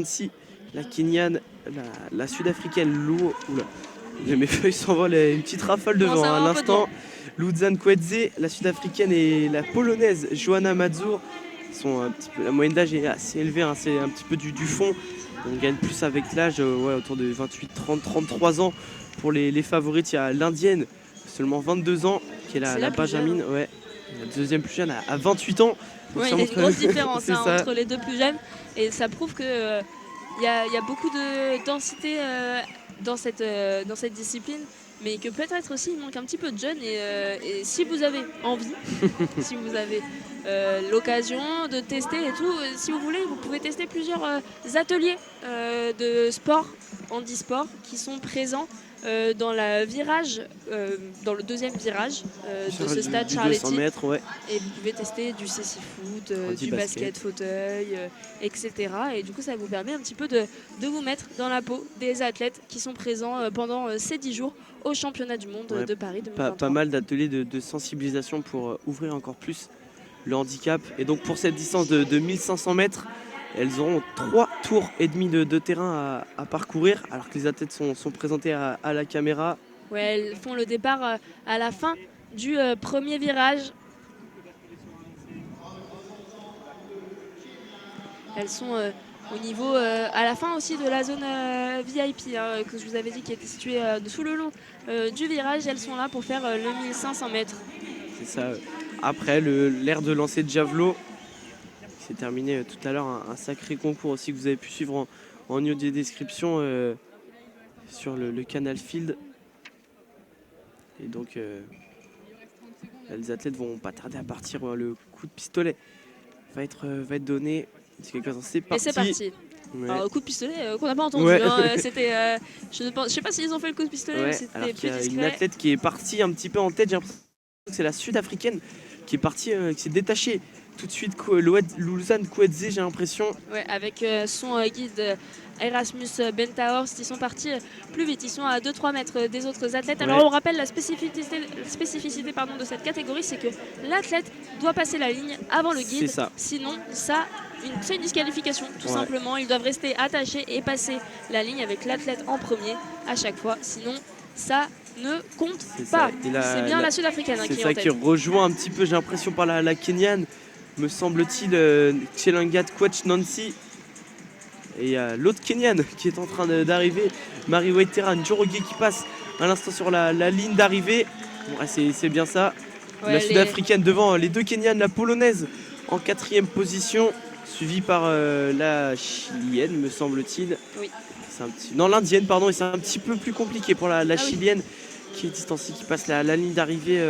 Nancy, la Kenyane, la Sud-Africaine Oula, mes feuilles s'envolent, une petite rafale de vent à l'instant. Luzan Kwedze, la Sud-Africaine, et la Polonaise Joanna Mazur. La moyenne d'âge est assez élevée, hein, c'est un petit peu du fond. On gagne plus avec l'âge, autour de 28, 30, 33 ans. Pour les favorites, il y a l'Indienne, seulement 22 ans, qui est la Benjamin. Ouais. La deuxième plus jeune à 28 ans. Ouais, il y a une grosse différence entre les deux plus jeunes. Et ça prouve qu'il y a beaucoup de densité dans cette discipline. Mais que peut-être aussi il manque un petit peu de jeunes. Et si vous avez envie, si vous avez l'occasion de tester et tout, si vous voulez, vous pouvez tester plusieurs ateliers de sport, handisport, qui sont présents dans le deuxième virage de ce stade Charletti. Ouais. Et vous pouvez tester du cécifoot, du basket fauteuil, etc. Et du coup, ça vous permet un petit peu de vous mettre dans la peau des athlètes qui sont présents pendant ces 10 jours au championnat du monde de Paris 2023. Pas mal d'ateliers de sensibilisation pour ouvrir encore plus le handicap. Et donc pour cette distance de 1500 mètres, elles auront 3 tours et demi de terrain à parcourir, alors que les athlètes sont présentés à la caméra. Ouais, elles font le départ à la fin du premier virage. Elles sont au niveau, à la fin aussi de la zone VIP, que je vous avais dit qui était située sous le long du virage. Elles sont là pour faire le 1500 mètres. C'est ça. Après, l'air de lancer de javelot. C'est terminé tout à l'heure, un sacré concours aussi que vous avez pu suivre en audio description sur le Canal Field. Et donc, les athlètes vont pas tarder à partir. Le coup de pistolet va être donné. C'est parti. Et c'est parti. Ouais. Alors, coup de pistolet qu'on n'a pas entendu. Ouais. C'était, je sais pas s'ils ont fait le coup de pistolet. Ouais. Ou c'était Alors plus qu'il y a discret. une athlète qui est partie un petit peu en tête. J'ai l'impression que c'est la Sud-Africaine qui est partie, qui s'est détachée tout de suite. Luzan Kwedze, j'ai l'impression. Ouais, avec son guide Erasmus Bentahorst, ils sont partis plus vite. Ils sont à 2-3 mètres des autres athlètes. Alors on rappelle la spécificité de cette catégorie, c'est que l'athlète doit passer la ligne avant le guide. Sinon, c'est une disqualification, tout simplement. Ils doivent rester attachés et passer la ligne avec l'athlète en premier à chaque fois. Sinon, ça ne compte pas. C'est bien la Sud-Africaine qui est en tête. C'est ça qui rejoint un petit peu, j'ai l'impression, par la Kenyane, me semble-t-il, Chelangat Kwech Nancy. Et l'autre Kenyane qui est en train d'arriver, Mariwetera Njoroge, qui passe à l'instant sur la ligne d'arrivée. Bon, c'est bien ça. Ouais, la Sud-Africaine devant les deux Kenyanes, la Polonaise en 4e position, suivie par la Chilienne, me semble-t-il. Oui. Non, l'Indienne, pardon, et c'est un petit peu plus compliqué pour la Chilienne qui est distancée, qui passe la ligne d'arrivée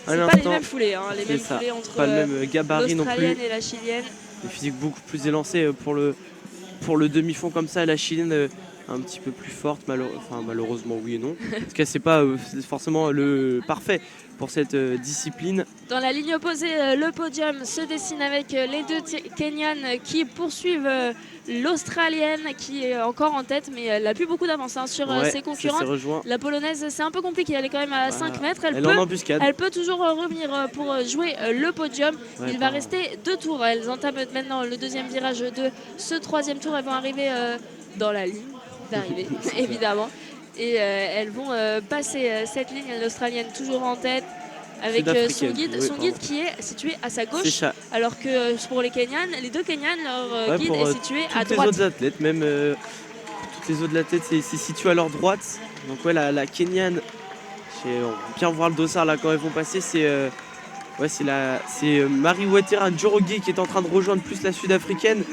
à l'instant. C'est pas les mêmes foulées, les mêmes foulées entre pas le même gabarit non plus. l'Australienne et la Chilienne. Le physique beaucoup plus élancé pour le demi-fond comme ça, la Chilienne un petit peu plus forte, malheureusement oui et non. En tout cas, c'est pas forcément le parfait pour cette discipline. Dans la ligne opposée, le podium se dessine avec les deux Kenyanes qui poursuivent l'Australienne qui est encore en tête, mais elle n'a plus beaucoup d'avance sur ses concurrentes. La Polonaise, c'est un peu compliqué, elle est quand même à 5 mètres. Elle peut toujours revenir pour jouer le podium. Il va rester 2 tours. Elles entament maintenant le deuxième virage de ce 3e tour. Elles vont arriver dans la ligne d'arrivée, évidemment. Et elles vont passer cette ligne. L'Australienne toujours en tête avec son guide qui est situé à sa gauche, alors que pour les Kenyanes, les deux Kenyanes, leur guide est situé à droite. Les autres athlètes, même toutes les autres athlètes, c'est situé à leur droite. Donc la Kenyane, on va bien voir le dossard là quand elles vont passer, c'est Mariwetera Njoroge qui est en train de rejoindre plus la Sud-Africaine.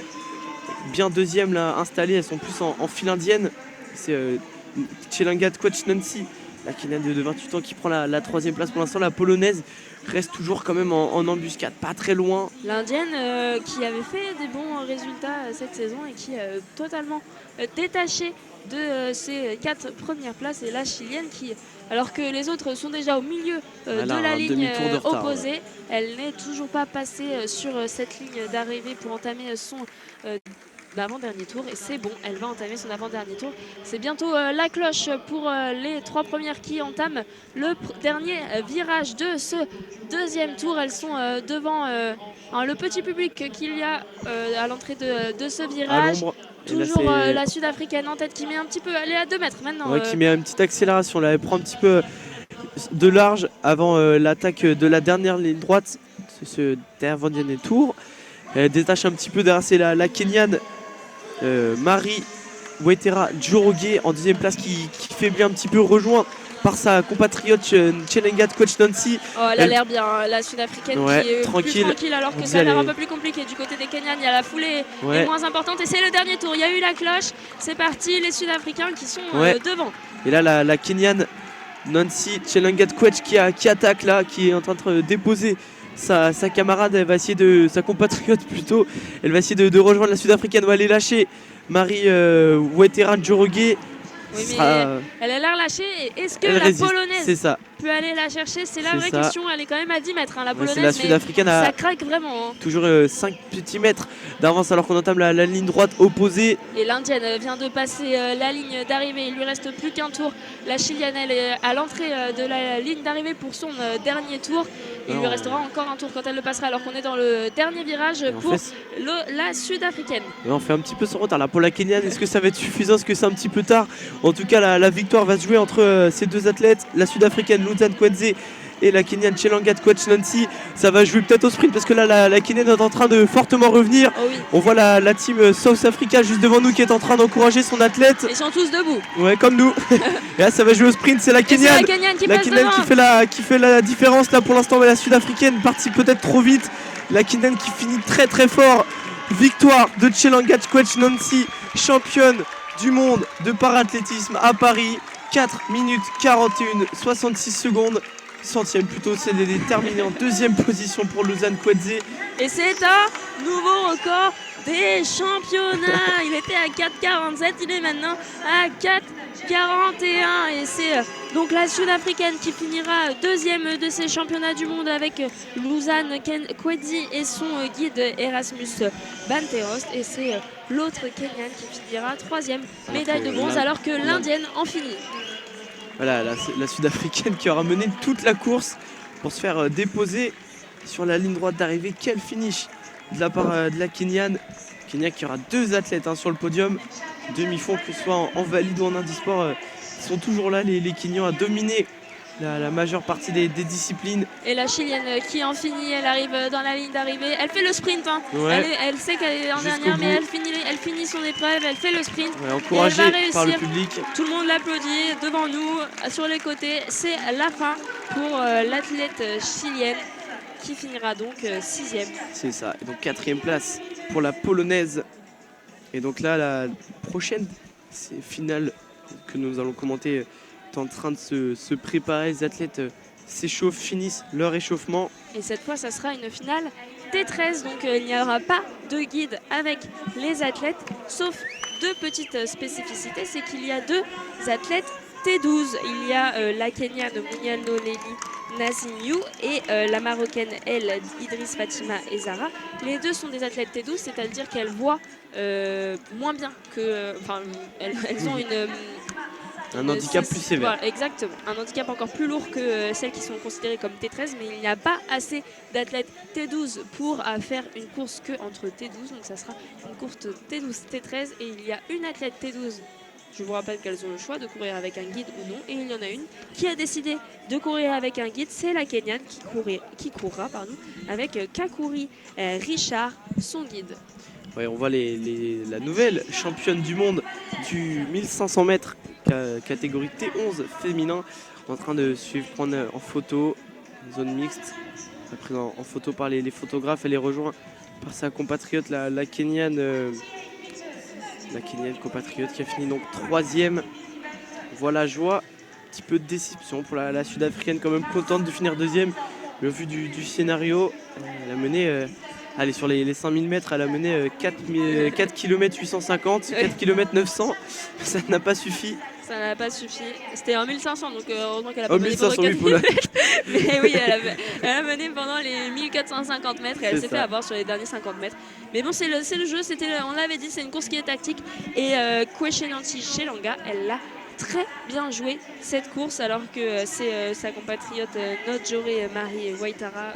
Bien deuxième là, installée, elles sont plus en file indienne. C'est Chelangat Kwech Nancy, la Kenyane de 28 ans qui prend la 3e place pour l'instant. La Polonaise reste toujours quand même en embuscade, pas très loin. L'Indienne qui avait fait des bons résultats cette saison et qui est totalement détachée de ses 4 premières places. Et la Chilienne qui, alors que les autres sont déjà au milieu de la ligne opposée, elle n'est toujours pas passée sur cette ligne d'arrivée pour entamer son l'avant-dernier tour, et c'est bon, elle va entamer son avant-dernier tour. C'est bientôt la cloche pour les 3 premières qui entament le dernier virage de ce 2e tour. Elles sont devant le petit public qu'il y a à l'entrée de ce virage. Toujours la Sud-Africaine en tête qui met un petit peu, elle est à 2 mètres maintenant. Ouais, qui met une petite accélération là, elle prend un petit peu de large avant l'attaque de la dernière ligne droite, ce dernier tour. Elle détache un petit peu derrière, c'est la Kenyane Marie Waitera Njoroge en 2e place qui fait bien un petit peu rejoint par sa compatriote Chelengat Coach Nancy. Oh, elle a l'air bien, la Sud-Africaine qui est plus tranquille alors que ça a l'air un peu plus compliqué. Du côté des Kenyans, il y a la foulée est moins importante et c'est le dernier tour. Il y a eu la cloche, c'est parti, les Sud-Africains qui sont devant. Et là, la Kenyane Nancy Chelengat Coach qui attaque là, qui est en train de déposer sa camarade, elle va essayer sa compatriote plutôt, elle va essayer de rejoindre la Sud-Africaine, elle va aller lâcher Marie Waitera Njoroge. Oui, mais elle a l'air lâchée. Est-ce que la Polonaise peut aller la chercher? C'est la vraie question. Elle est quand même à 10 mètres, la Polonaise, la Sud-Africaine ça craque vraiment. Toujours 5 petits mètres d'avance alors qu'on entame la ligne droite opposée. Et l'Indienne vient de passer la ligne d'arrivée. Il lui reste plus qu'un tour. La Chilienne, elle est à l'entrée de la ligne d'arrivée pour son dernier tour. Il lui restera encore un tour quand elle le passera alors qu'on est dans le dernier virage pour la Sud-Africaine. On fait un petit peu son retard là pour la Kenyane. Est-ce que ça va être suffisant? Est-ce que c'est un petit peu tard? En tout cas, la victoire va se jouer entre ces deux athlètes, la Sud-Africaine Luzan Kweze et la Kenyane Chelangat Coach Nancy. Ça va jouer peut-être au sprint parce que là, la Kenyane est en train de fortement revenir. Oh oui. On voit la team South Africa juste devant nous qui est en train d'encourager son athlète. Ils sont tous debout. Ouais, comme nous. Et là, ça va jouer au sprint. C'est la Kenyane qui fait la différence là pour l'instant. Mais la Sud-Africaine partie peut-être trop vite. La Kenyane qui finit très très fort. Victoire de Chelangat Coach Nancy, championne du monde de parathlétisme à Paris. 4 minutes 41, 66 secondes. Centième plutôt, c'est terminé en 2e position pour Luzan Kweze. Et c'est un nouveau record des championnats. Il était à 4,47, il est maintenant à 4,41. Et c'est donc la Sud-Africaine qui finira 2e de ces championnats du monde avec Luzan Kweze et son guide Erasmus Banterost. Et c'est l'autre Kenyan qui finira 3e, médaille de bronze, alors que l'Indienne en finit. Voilà, la Sud-Africaine qui aura mené toute la course pour se faire déposer sur la ligne droite d'arrivée. Quel finish de la part de la Kenyane. Kenya qui aura 2 athlètes sur le podium. Demi-fond, que ce soit en valide ou en indisport. Ils sont toujours là, les Kenyans, à dominer la majeure partie des disciplines. Et la Chilienne qui en finit, elle arrive dans la ligne d'arrivée. Elle fait le sprint. Elle sait qu'elle est en dernière, mais elle finit son épreuve, elle fait le sprint. Encouragée par le public. Tout le monde l'applaudit devant nous, sur les côtés. C'est la fin pour l'athlète chilienne qui finira donc 6e. C'est ça. Et donc 4e place pour la Polonaise. Et donc là, la prochaine finale que nous allons commenter en train de se préparer. Les athlètes s'échauffent, finissent leur échauffement. Et cette fois, ça sera une finale T13. Donc il n'y aura pas de guide avec les athlètes, sauf 2 petites spécificités. C'est qu'il y a 2 athlètes T12. Il y a la Kenyane Munyalo Leli Nazinyu et la Marocaine Idriss Fatima et Zara. Les 2 sont des athlètes T12, c'est-à-dire qu'elles voient moins bien que... Enfin, elles ont un handicap plus sévère. Voilà, exactement. Un handicap encore plus lourd que celles qui sont considérées comme T13, mais il n'y a pas assez d'athlètes T12 pour faire une course que entre T12. Donc ça sera une course T12, T13 et il y a une athlète T12. Je vous rappelle qu'elles ont le choix de courir avec un guide ou non. Et il y en a une qui a décidé de courir avec un guide. C'est la Kenyane qui courra avec Kakuri Richard, son guide. Ouais, on voit la nouvelle championne du monde du 1500 mètres catégorie T11 féminin en train de suivre, prendre en photo, zone mixte, prise en photo par les photographes. Elle est rejointe par sa compatriote, la Kenyane compatriote qui a fini donc 3e. Voilà, joie, un petit peu de déception pour la Sud-Africaine, quand même contente de finir 2e. Mais au vu du scénario, elle a mené... Allez, sur les 5000 mètres, elle a mené 4 km 850, 4 km 900. Ça n'a pas suffi. Ça n'a pas suffi. C'était en 1500, donc heureusement qu'elle a pas mené 1500, pendant 4 km. Mais oui, elle a mené pendant les 1450 mètres et elle s'est fait avoir sur les derniers 50 mètres. Mais bon, c'est le jeu, on l'avait dit, c'est une course qui est tactique. Et Kweshenanti Chelanga, elle l'a très bien joué cette course, alors que c'est sa compatriote Njoroge Marie Waitera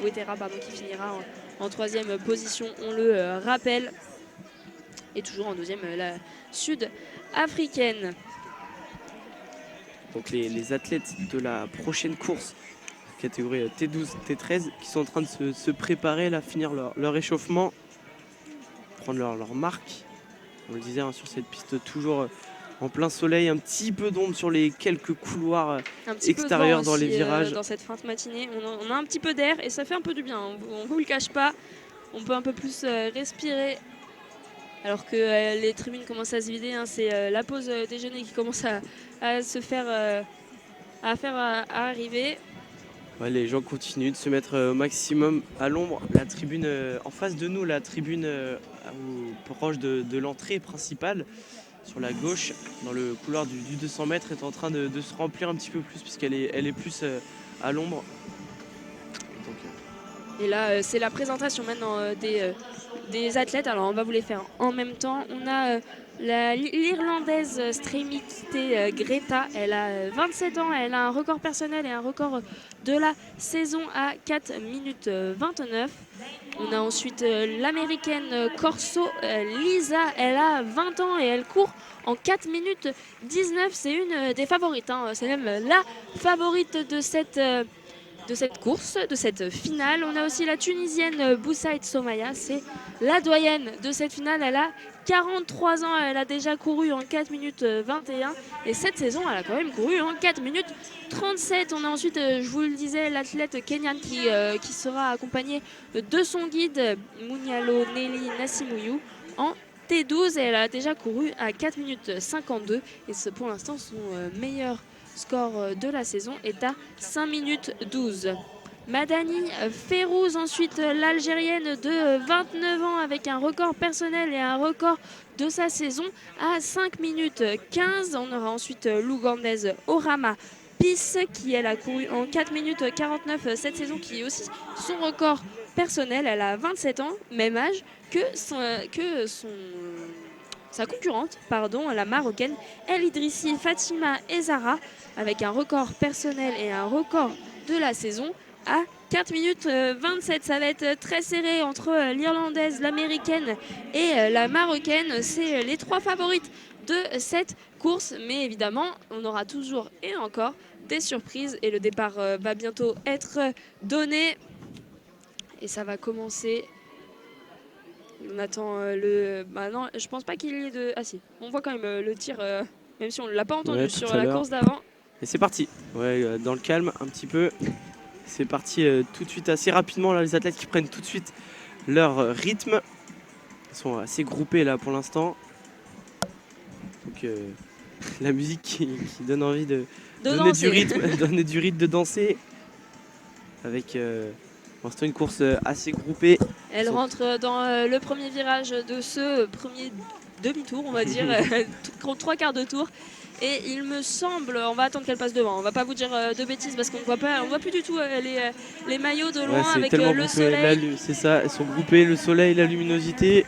qui finira en 3e position, on le rappelle. Et toujours en deuxième, la sud-africaine. Donc les athlètes de la prochaine course, catégorie T12, T13, qui sont en train de se préparer, là, finir leur échauffement, prendre leur marque. On le disait, hein, sur cette piste toujours en plein soleil, un petit peu d'ombre sur les quelques couloirs extérieurs dans les virages. Dans cette fin de matinée, on a un petit peu d'air et ça fait un peu du bien, on ne vous le cache pas. On peut un peu plus respirer alors que les tribunes commencent à se vider. Hein. C'est la pause déjeuner qui commence à se faire à arriver. Ouais, les gens continuent de se mettre au maximum à l'ombre. La tribune en face de nous, la tribune proche de l'entrée principale, sur la gauche, dans le couloir du 200 mètres, est en train de se remplir un petit peu plus puisqu'elle est plus à l'ombre. Et là, c'est la présentation maintenant des athlètes. Alors, on va vous les faire en même temps. On a l'Irlandaise Strémikité Greta. Elle a 27 ans. Elle a un record personnel et un record de la saison à 4 minutes 29. On a ensuite l'Américaine Corso Lisa. Elle a 20 ans et elle court en 4 minutes 19. C'est une des favorites. Hein. C'est même la favorite de cette course, de cette finale. On a aussi la Tunisienne Boussaïd Somaya, c'est la doyenne de cette finale. Elle a 43 ans, elle a déjà couru en 4 minutes 21 et cette saison elle a quand même couru en 4 minutes 37. On a ensuite, je vous le disais, l'athlète kenyan qui sera accompagnée de son guide Munyalo Nelly Nassimuyu en T12 et elle a déjà couru à 4 minutes 52 et c'est pour l'instant son meilleur score de la saison est à 5 minutes 12. Madani Ferrouz, ensuite l'Algérienne de 29 ans avec un record personnel et un record de sa saison à 5 minutes 15. On aura ensuite l'Ougandaise Orama Peace qui elle a couru en 4 minutes 49 cette saison, qui est aussi son record personnel. Elle a 27 ans, même âge que sa concurrente, la marocaine El Idrissi Fatima Ezara, avec un record personnel et un record de la saison à 4 minutes 27. Ça va être très serré entre l'Irlandaise, l'Américaine et la Marocaine. C'est les 3 favorites de cette course. Mais évidemment, on aura toujours et encore des surprises. Et le départ va bientôt être donné. Et ça va commencer. On attend non, je pense pas qu'il y ait de... Ah si, on voit quand même le tir, même si on ne l'a pas entendu sur la course d'avant. Et c'est parti. Ouais, dans le calme, un petit peu. C'est parti tout de suite, assez rapidement. Là, les athlètes qui prennent tout de suite leur rythme. Ils sont assez groupés là pour l'instant. Donc la musique qui donne envie de donner du rythme, donner du rythme, de danser. Avec pour l'instant une course assez groupée. Elle rentre dans le premier virage de ce premier demi-tour, on va dire, 3 quarts de tour. Et il me semble, on va attendre qu'elle passe devant. On va pas vous dire de bêtises parce qu'on ne voit pas, on voit plus du tout les maillots de loin avec le soleil. C'est ça, elles sont groupées, le soleil, la luminosité.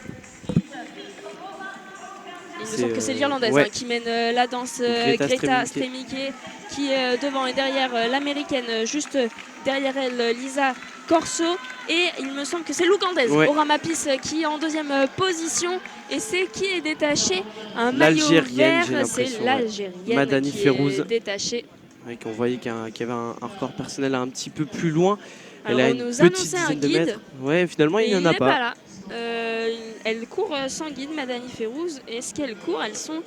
Il me semble que c'est l'Irlandaise qui mène la danse, Greta Strémikée, qui est devant et derrière l'Américaine, juste derrière elle, Lisa Corso. Et il me semble que c'est l'Ougandaise, Orama Peace, qui est en deuxième position. Et c'est qui est détaché, un maillot vert, c'est l'Algérienne Madani Ferrouz, est détachée. On voyait qu'il y avait un record personnel un petit peu plus loin. Alors elle a une petite dizaine de mètres. Ouais, finalement il n'y en a pas. Là. Elle court sans guide, Madani Ferrouz. Et ce qu'elle court, elles sont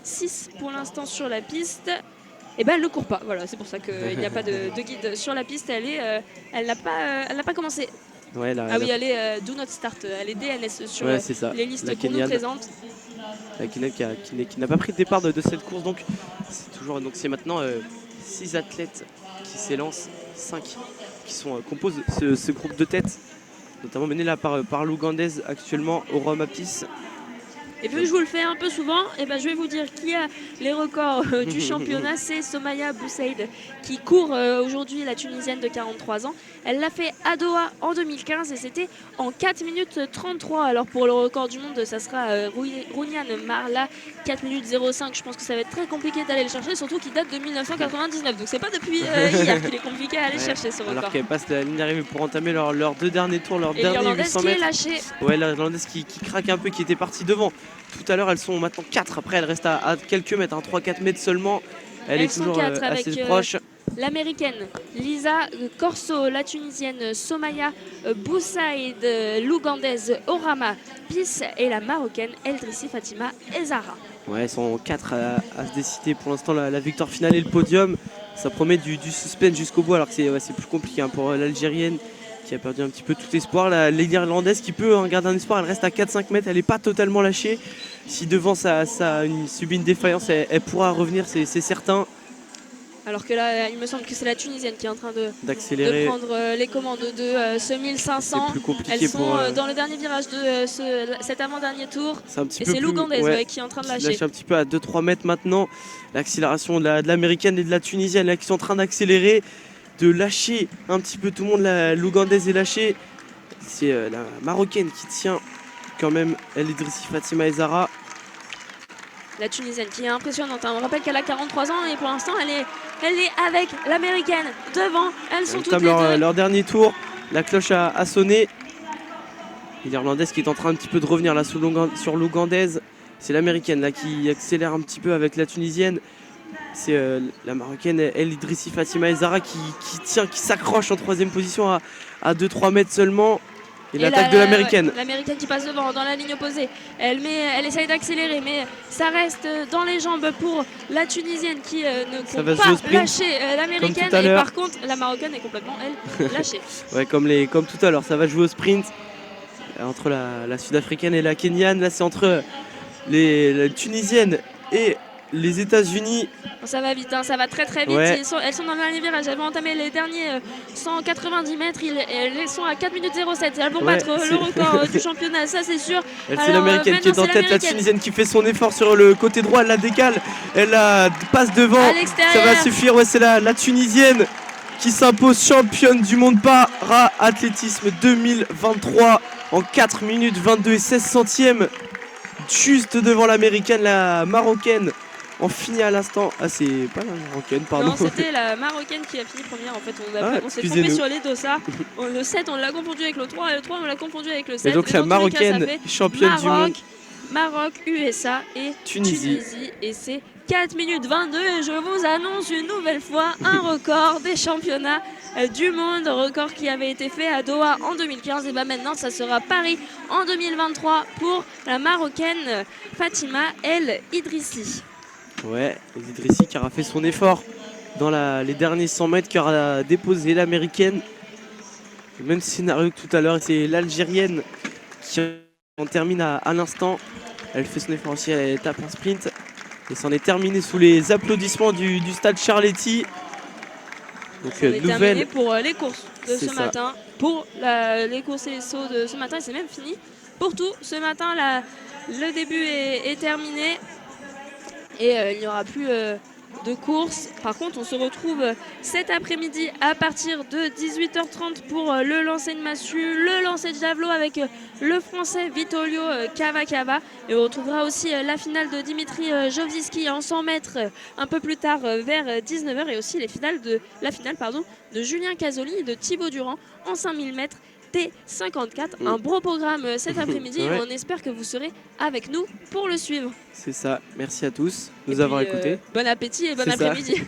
6 pour l'instant sur la piste. Et ben elle ne court pas, voilà, c'est pour ça qu'il n'y a pas de guide sur la piste. Elle n'a pas commencé. Ouais, oui, elle est Do Not Start, elle est DNS sur les listes qu'on nous présente. La Kenyan qui n'a pas pris de départ de cette course, donc c'est maintenant 6 athlètes qui s'élancent, 5 qui composent ce groupe de tête, notamment mené là par l'Ougandaise actuellement, Orama Peace. Et puis je vous le fais un peu souvent, et ben je vais vous dire qui a les records du championnat. C'est Somaya Boussaïd qui court aujourd'hui, la Tunisienne de 43 ans. Elle l'a fait à Doha en 2015 et c'était en 4 minutes 33. Alors pour le record du monde, ça sera Rounian Marla, 4 minutes 05. Je pense que ça va être très compliqué d'aller le chercher, surtout qu'il date de 1999. Donc c'est pas depuis hier qu'il est compliqué à aller chercher ce record. Alors qu'elle passe la ligne d'arrivée pour entamer leurs 2 derniers tours, leurs derniers 800 mètres. Lâché. Ouais, l'Irlandaise qui craque un peu, qui était partie devant. Tout à l'heure, elles sont maintenant 4. Après, elle reste à quelques mètres, 3-4 mètres seulement. Elle est toujours assez proche. L'américaine Lisa Corso, la tunisienne Somaya Boussaïd, l'ougandaise Orama Pis et la marocaine Eldrissi Fatima Ezara. Ouais, elles sont 4 à se décider pour l'instant la victoire finale et le podium. Ça promet du suspense jusqu'au bout, alors que c'est plus compliqué pour l'Algérienne qui a perdu un petit peu tout espoir. L'Irlandaise qui peut garder un espoir, elle reste à 4-5 mètres, elle n'est pas totalement lâchée. Si devant ça subit une défaillance, elle pourra revenir, c'est certain. Alors que là, il me semble que c'est la Tunisienne qui est en train de prendre les commandes de ce 1500. C'est plus compliqué. Elles sont dans le dernier virage de cet avant-dernier tour. Et c'est l'Ougandaise qui est en train de lâcher. Lâche un petit peu à 2-3 mètres maintenant. L'accélération de l'Américaine et de la Tunisienne là, qui sont en train d'accélérer, de lâcher un petit peu tout le monde. L'Ougandaise est lâchée. C'est la Marocaine qui tient quand même. Elle est Eldrissi Fatima Ezara. La Tunisienne qui est impressionnante. On rappelle qu'elle a 43 ans et pour l'instant elle est avec l'Américaine devant. Elles sont toutes les deux. Leur dernier tour. La cloche a sonné. L'Irlandaise qui est en train un petit peu de revenir là sur l'Ougandaise. C'est l'Américaine là qui accélère un petit peu avec la Tunisienne. C'est la Marocaine Eldrissi Fatima Ezara qui s'accroche en 3e position à 2-3 mètres seulement. Et l'attaque de l'Américaine. L'Américaine qui passe devant dans la ligne opposée. Elle essaye d'accélérer, mais ça reste dans les jambes pour la Tunisienne qui ne compte pas lâcher l'Américaine. Et par contre, la Marocaine est complètement, elle, lâchée. Ouais, comme tout à l'heure, ça va jouer au sprint entre la Sud-Africaine et la Kenyane. Là, c'est entre la Tunisienne et les États-Unis. Ça va vite, ça va très très vite. Ouais. Elles sont dans le dernier virage. Elles vont entamer les derniers 190 mètres. Elles sont à 4 minutes 07. Elles vont battre le record du championnat, ça c'est sûr. C'est l'Américaine qui est en tête. La Tunisienne qui fait son effort sur le côté droit. Elle la décale. Elle la passe devant. Ça va suffire. Ouais, c'est la Tunisienne qui s'impose championne du monde para-athlétisme 2023 en 4 minutes 22 et 16 centièmes. Juste devant l'Américaine, la Marocaine. On finit à l'instant. Ah, c'est pas la Marocaine, pardon. Non, c'était la Marocaine qui a fini première. En fait, on s'est trompé sur les dossards. Le 7, on l'a confondu avec le 3. Et le 3, on l'a confondu avec le 7. Et donc, la Marocaine, championne du monde. Maroc, USA et Tunisie. Et c'est 4 minutes 22. Et je vous annonce une nouvelle fois un record des championnats du monde. Record qui avait été fait à Doha en 2015. Et bien maintenant, ça sera Paris en 2023 pour la Marocaine Fatima El Idrissi. Ouais, Idrissi qui aura fait son effort dans les derniers 100 mètres, qui aura déposé l'Américaine. Le même scénario que tout à l'heure, c'est l'Algérienne qui en termine à l'instant. Elle fait son effort aussi, elle tape un sprint. Et c'en est terminé sous les applaudissements du stade Charletti. Donc terminé pour les courses de ce matin. Pour les courses et les sauts de ce matin, et c'est même fini. Pour tout, ce matin, le début est terminé. Et il n'y aura plus de course. Par contre, on se retrouve cet après-midi à partir de 18h30 pour le lancer de massue, le lancer de javelot avec le français Vitolio Cavacava. Et on retrouvera aussi la finale de Dimitri Jovziski en 100 mètres un peu plus tard vers 19h. Et aussi la finale de Julien Casoli et de Thibaut Durand en 5000 mètres. T54, un gros programme cet après-midi. Ouais. On espère que vous serez avec nous pour le suivre. C'est ça, merci à tous de nous avoir écoutés. Bon appétit et bon après-midi.